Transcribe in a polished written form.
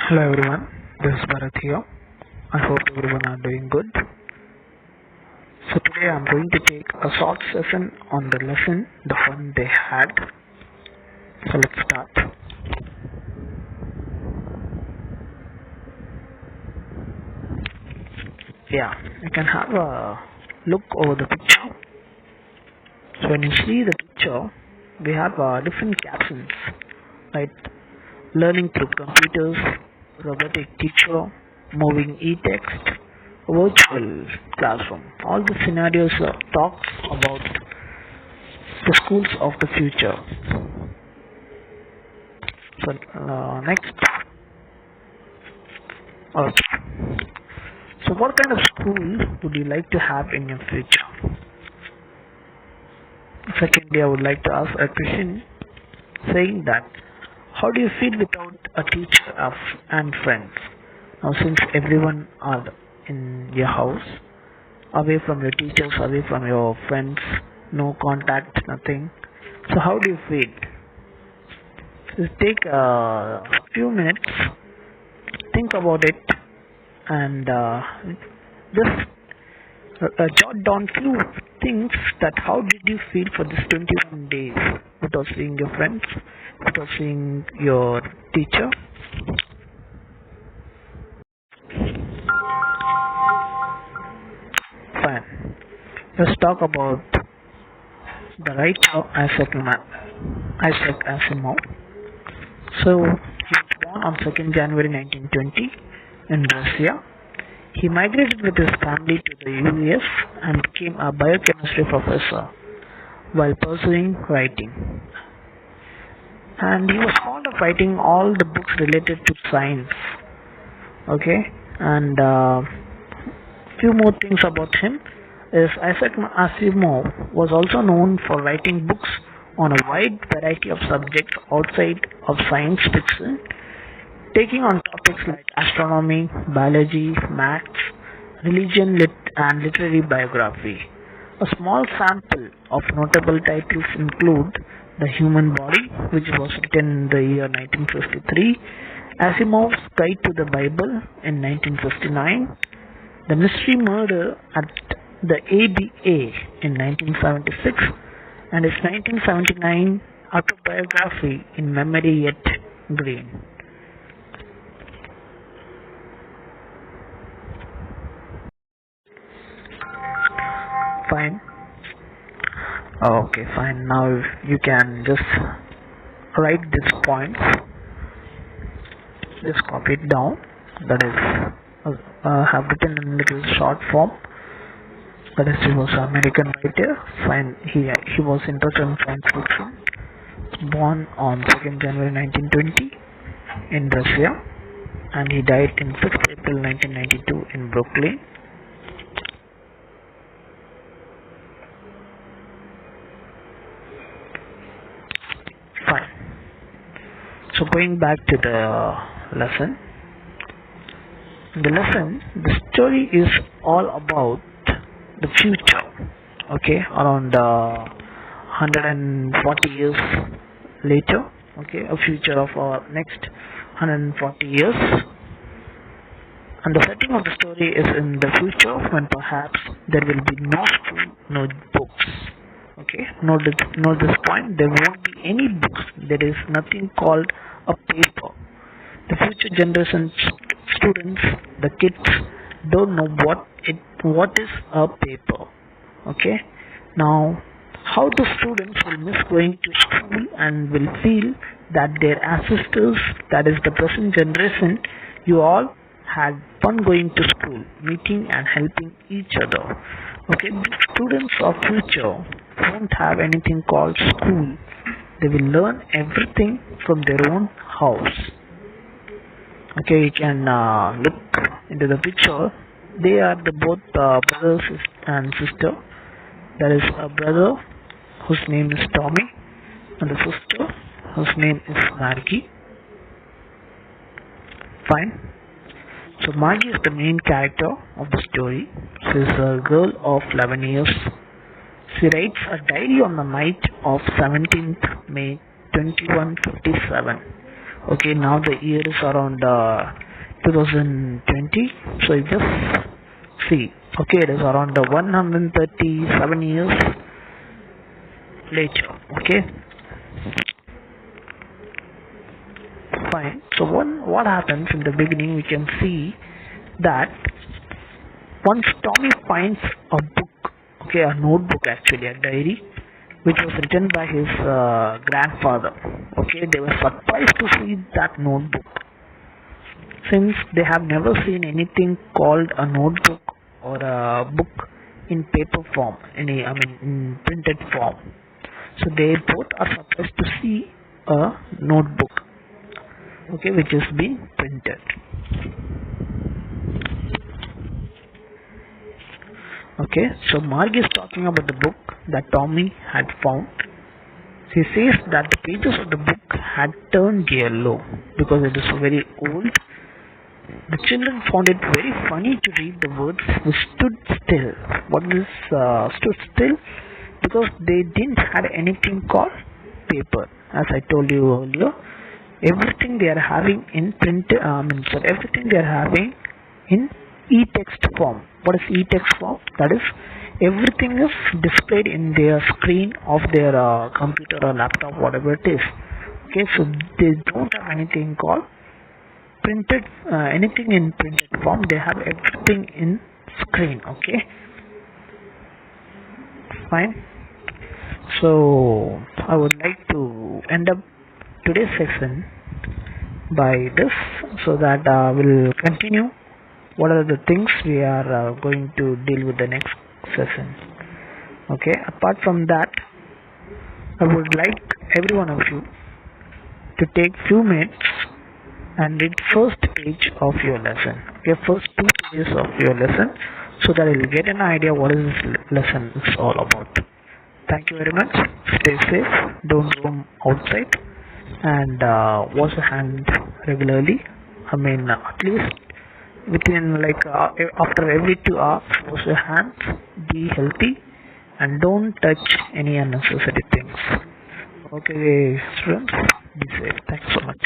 Hello everyone, this is Bharath here. I hope everyone are doing good. So today I'm going to take a short session on the lesson, the fun they had. So let's start. Yeah, you can have a look over the picture. So when you see the picture, we have different captions, right? Learning through computers, robotic teacher, moving e-text, virtual classroom. All the scenarios talks about the schools of the future. So next, okay. So what kind of school would you like to have in your future? Secondly, I would like to ask a question saying that how do you feel without a teacher and friends? Now since everyone are in your house, away from your teachers, away from your friends, no contact, nothing. So how do you feel? Just take a few minutes, think about it, and just jot down few things that how did you feel for this 21 days without seeing your friends, without seeing your teacher. Fine. Let's talk about the writer Isaac Asimov. So he was born on 2nd January 1920 in Russia. He migrated with his family to the US and became a biochemistry professor while pursuing writing. And he was fond of writing all the books related to science. Okay, and few more things about him is Isaac Asimov was also known for writing books on a wide variety of subjects outside of science fiction, taking on topics like astronomy, biology, maths, religion, and literary biography. A small sample of notable titles include The Human Body, which was written in the year 1953, Asimov's Guide to the Bible in 1959, The Mystery Murder at the ABA in 1976, and his 1979 autobiography In Memory Yet Green. Fine. Okay, fine. Now you can just write these points. Just copy it down. That is, have written in little short form. That is, he was an American writer. Fine. He was interested in science fiction. Born on 2nd January 1920 in Russia, and he died in 5th April 1992 in Brooklyn. Fine. So going back to the lesson. The story is all about the future. Okay, around 140 years later. Okay, a future of our next 140 years. And the setting of the story is in the future when perhaps there will be no school, no books. Okay, note this point. There won't be any books. There is nothing called a paper. The future generation students, the kids, don't know what is a paper. Okay, now how the students will miss going to school and will feel that their ancestors, that is the present generation, you all had fun going to school, meeting and helping each other. Okay, the students of future won't have anything called school. They will learn everything from their own house. Okay, you can look into the picture. They are both brothers and sister. There is a brother whose name is Tommy and the sister whose name is Margie. Fine. So Margie is the main character of the story. She is a girl of 11 years. She writes a diary on the night of 17th May 2157 Okay, now the year is around 2020. So you just see, okay, it is around 137 years later. Okay, fine. So what happens in the beginning, we can see that once Tommy finds a book, okay, a notebook, actually a diary, which was written by his grandfather. Okay, they were surprised to see that notebook, since they have never seen anything called a notebook or a book in paper form, in printed form. So they both are surprised to see a notebook, okay, which is being printed. Okay, so Marg is talking about the book that Tommy had found. He says that the pages of the book had turned yellow because it is very old. The children found it very funny to read the words which stood still. What is stood still? Because they didn't have anything called paper. As I told you earlier, everything they are having in everything they are having in e-text form. What is e-text form? That is, everything is displayed in their screen of their computer or laptop, whatever it is. Okay, so they don't have anything called printed, anything in printed form. They have everything in screen. Okay, fine. So I would like to end up today's session by this, so that we'll continue what are the things we are going to deal with the next session. Okay, apart from that, I would like every one of you to take few minutes and read first page of your lesson. Okay, first 2 pages of your lesson, so that you'll get an idea what is this lesson is all about. Thank you very much. Stay safe. Don't roam outside, and wash your hands regularly. At least within after every 2 hours, wash your hands. Be healthy and don't touch any unnecessary things. Okay, students, be safe. Thanks so much.